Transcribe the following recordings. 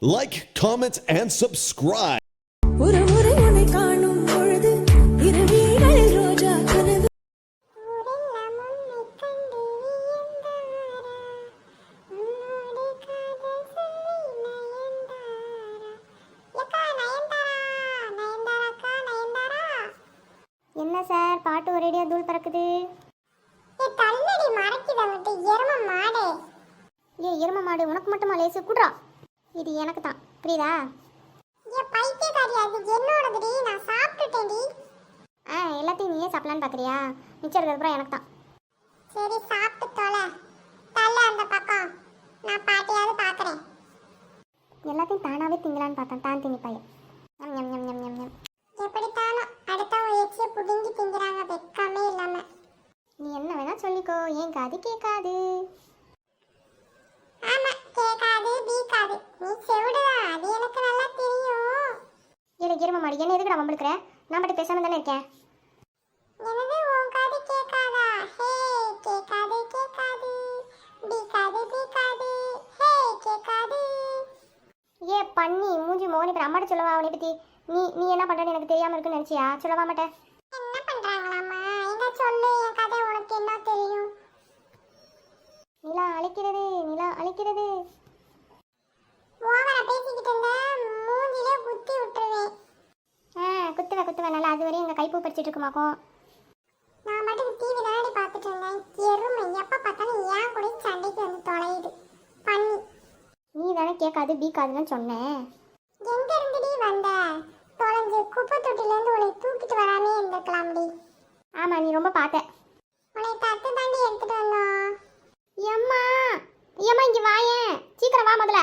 Like, comment, and subscribe. ஒரு முறை உன்னை காணும் பொழுது இரவிகளில் ரோஜா கனவு என்ன சார் பாட்டு ஒரேடியா தூள் பறக்குது. ஏ எரும மாடு உனக்கு மட்டுமா லேசு குடுறா. இது எனக்கு தான் புரியுதா? எல்லாத்தையும் நீயே சாப்பிடலான்னு பார்க்குறியா? மிச்சம் இருக்கிறதுப்புறம் எனக்கு தான். சரி சாப்பிட்டு தொலை. தள்ள அந்த பக்கம். நான் பாட்டியாவது பார்க்குறேன். எல்லாத்தையும் தானாகவே திங்கலான்னு பார்த்தேன். தான் திங்கி பையன். ஞம் ஞம் ஞம் ஞம் ஞம் ஞம். எப்படித்தானோ அடுத்தவங்க எச்சியை புடுங்கி திங்கிறாங்க வெக்கமே இல்லாம. நீ என்ன வேணா சொல்லிக்கோ, ஏன் காது கேட்காது. ஆமா கேட்காது பீக்காது. நீ செவிடுதான், அது எனக்கு நல்லா தெரியும். ஏழை எரும மாடு என்ன எதுக்கு நான் வம்பிழுக்கிற? நான் மட்டும் பேசாம தானே இருக்கேன். எனது உன் காது கேட்காதா? ஹே கேட்காது கேட்காது பீக்காது பீக்காது ஹே கேட்காது. ஏ பண்ணி மூஞ்சி மோகனி இப்போ அம்மாட்ட சொல்லவா அவனை பற்றி? நீ நீ என்ன பண்ணுறேன்னு எனக்கு தெரியாமல் இருக்குன்னு நினச்சியா? சொல்லவா மாட்டேன். என்ன பண்றாங்களாமா? எங்க சொல்லு, என் கதை உனக்கு என்ன தெரியும்? நிலா அழைக்கிறது, நிலா அழைக்கிறது. ஓவரா பேசிக்கிட்டு இருந்த மூஞ்சிலே குத்தி விட்டுருவேன். குத்துவேன் நல்லா. அது வரையும் எங்கள் கைப்பூ பறிச்சிட்டு இருக்குமாக்கும். நான் மட்டும் டிவி தானடி பார்த்துட்டு இருந்தேன். எருமை எப்ப பார்த்தாலும் ஏன் கூட சண்டைக்கு வந்து தொலையுது பண்ணி. நீ தானே கேட்காது பீக்காதுன்னு சொன்னேன். எங்க இருந்துடி வந்த? தொலைஞ்சு குப்பை தொட்டில இருந்து உன்னை தூக்கிட்டு வராமே இருந்திருக்கலாம்டி. ஆமாம் நீ ரொம்ப பார்த்த. உன்னை தட்டு தாண்டி எடுத்துட்டு வந்தோம். எம்மா எம்மா இங்கே வாயேன், சீக்கிரம் வா முதல்ல.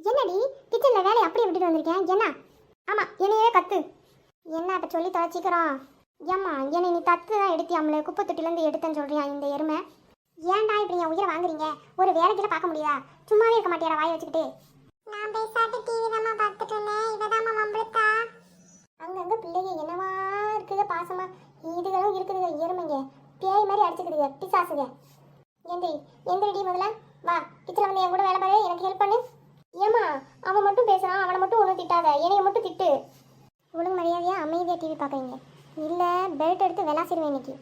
என்னடி கிச்சனில் வேலையை அப்படியே விட்டுட்டு வந்திருக்கேன்? என்ன? ஆமாம் என்னையே கத்து. என்ன இப்போ சொல்லி தொலை சீக்கிரம். ஏம்மா என்னை நீ தத்து தான் எடுத்தியாமல, குப்பை தொட்டிலேருந்து எடுத்தேன்னு சொல்றியா இந்த எருமை? ஏன்டா இப்படி என் உயிரை வாங்குறீங்க? ஒரு வேலைக்கிட்ட பார்க்க முடியாதா? சும்மாவே இருக்க மாட்டியாரா வாயை வச்சுக்கிட்டு? நான் பேசாட்டு டிவி தாம்மா பார்த்துட்டு இருந்தேன். இவதாம்மா மம்பளுத்தா. அங்கங்கே பிள்ளைங்க என்னவா இருக்குதுங்க பாசமா. இதுகளும் இருக்குதுங்க எருமைங்க, பேய் மாதிரி அடிச்சுக்குதுங்க பிசாசுங்க. எந்திரடி முதல்ல வா, கிச்சனில் வந்து என் கூட வேலை பாரு, எனக்கு ஹெல்ப் பண்ணு. ஏம்மா அவன் மட்டும் பேசுகிறான், அவனை மட்டும் ஒன்றும் திட்டாத, என்னைய மட்டும் திட்டு. ஒழுங்கு மரியாதையாக அமைதியாக டிவி பார்க்குறீங்க, இல்லை பெல்ட் எடுத்து விளாசிடுவேன் இன்னைக்கு.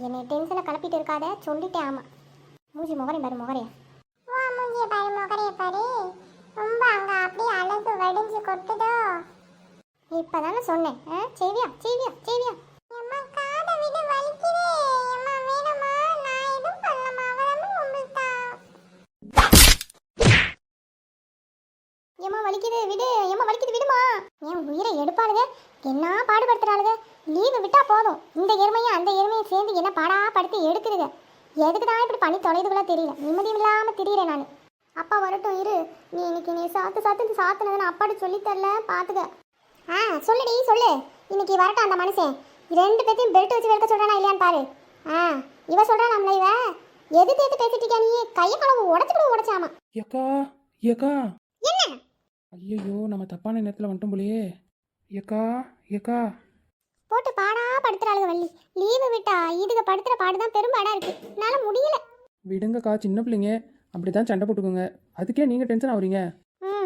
என்னை டென்ஷனை கிளப்பிட்டு இருக்காத சொல்லிட்டேன். ஆமாம் மூஞ்சி முகரையும் பாரு முகரையா. வா மூஞ்சிய பாரு முகரைய பாரு. ரொம்ப அங்க அப்படியே அழகு வடிஞ்சு கொட்டுதோ. இப்போ தானே சொன்னேன். செய்வியா செய்வியா செய்வியா? அம்மா காதை விடு வலிக்குதே. அம்மா வேணுமா? நான் எதுவும் பண்ணலமா. அவதான் மம்பளுத்தா. ஏம்மா வலிக்குது விடு, ஏம்மா வலிக்குது விடுமா. என் உயிரை எடுப்பாளுங்க, என்ன பாடுபடுத்துறாளுங்க. லீவு விட்டா போதும், இந்த எருமையும் அந்த எருமையும் சேர்ந்து என்ன பாடாப்படுத்தி எடுக்குதுங்க. எதுக்கு தான் இப்படி பண்ணி தொலைதுக்குள்ள தெரியல. நிம்மதியும் இல்லாமல் திரியிறேன் நான். அப்பா வரட்டும் இரு. நீ இன்னைக்கு நீ சாத்துனதை நான் அப்பாடி சொல்லித்தரல பார்த்துக்க. சொல்லுடி சொல்லு. இன்னைக்கு வரட்டும் அந்த மனுஷன். ரெண்டு பேர்த்தையும் பெல்ட் வச்சு வெறுக்க சொல்கிறானா இல்லையான்னு பாரு. இவ சொல்கிறா நம்மள இவ எது பேசிட்டு இருக்கா? நீ கையை கலவு உடச்சாமா. ஏக்கா ஏக்கா என்ன? ஐயோ நம்ம தப்பான நேரத்தில் வந்துட்டோம் போலையே. ஏக்கா ஏக்கா போட்டு பாடா படுத்துறாளுங்க வள்ளி. லீவு விட்டா இதுக்கு படுத்துற பாடுதான் பெரும்பாடா இருக்கு. என்னால முடியல. விடுங்கக்கா, சின்ன பிள்ளைங்க அப்படி தான் சண்டை போட்டுக்கோங்க. அதுக்கே நீங்கள் டென்ஷன் ஆகுறீங்க.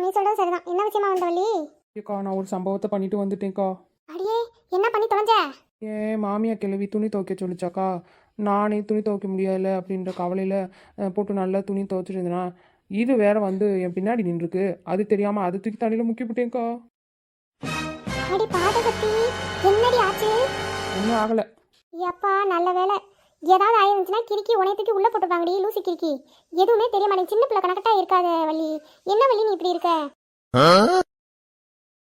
நீ சொல்றது சரிதான். என்ன விஷயமா வந்த வள்ளி? ஏக்கா நான் ஒரு சம்பவத்தை பண்ணிட்டு வந்துட்டேன்க்கா. அடியே என்ன பண்ணி தொலைஞ்ச? ஏன் மாமியா கிளவி துணி துவைக்க சொல்லிச்சாக்கா. நானே துணி துவைக்க முடியல அப்படின்ற கவலையில் போட்டு நல்லா துணி துவைச்சிட்டு இருந்தேனா, இது வேற வந்து என் பின்னாடி நின்றுருக்கு. அது தெரியாமல் அது தூக்கி தண்ணியில் முக்கி விட்டேன்க்கா. அடி பாதகத்தி, என்னடி ஆச்சு? ஒன்றும் ஆகலை. எப்பா நல்ல வேலை. ஏதாவது ஆயிருந்துச்சுன்னா கிறுக்கி உனைய தூக்கி உள்ள போட்டுருப்பாங்கடி லூசி கிறுக்கி. எதுவுமே தெரிய மாட்டேங்குது. சின்ன பிள்ளை கணக்கட்டா இருக்காத வள்ளி. என்ன வள்ளி நீ இப்படி இருக்க?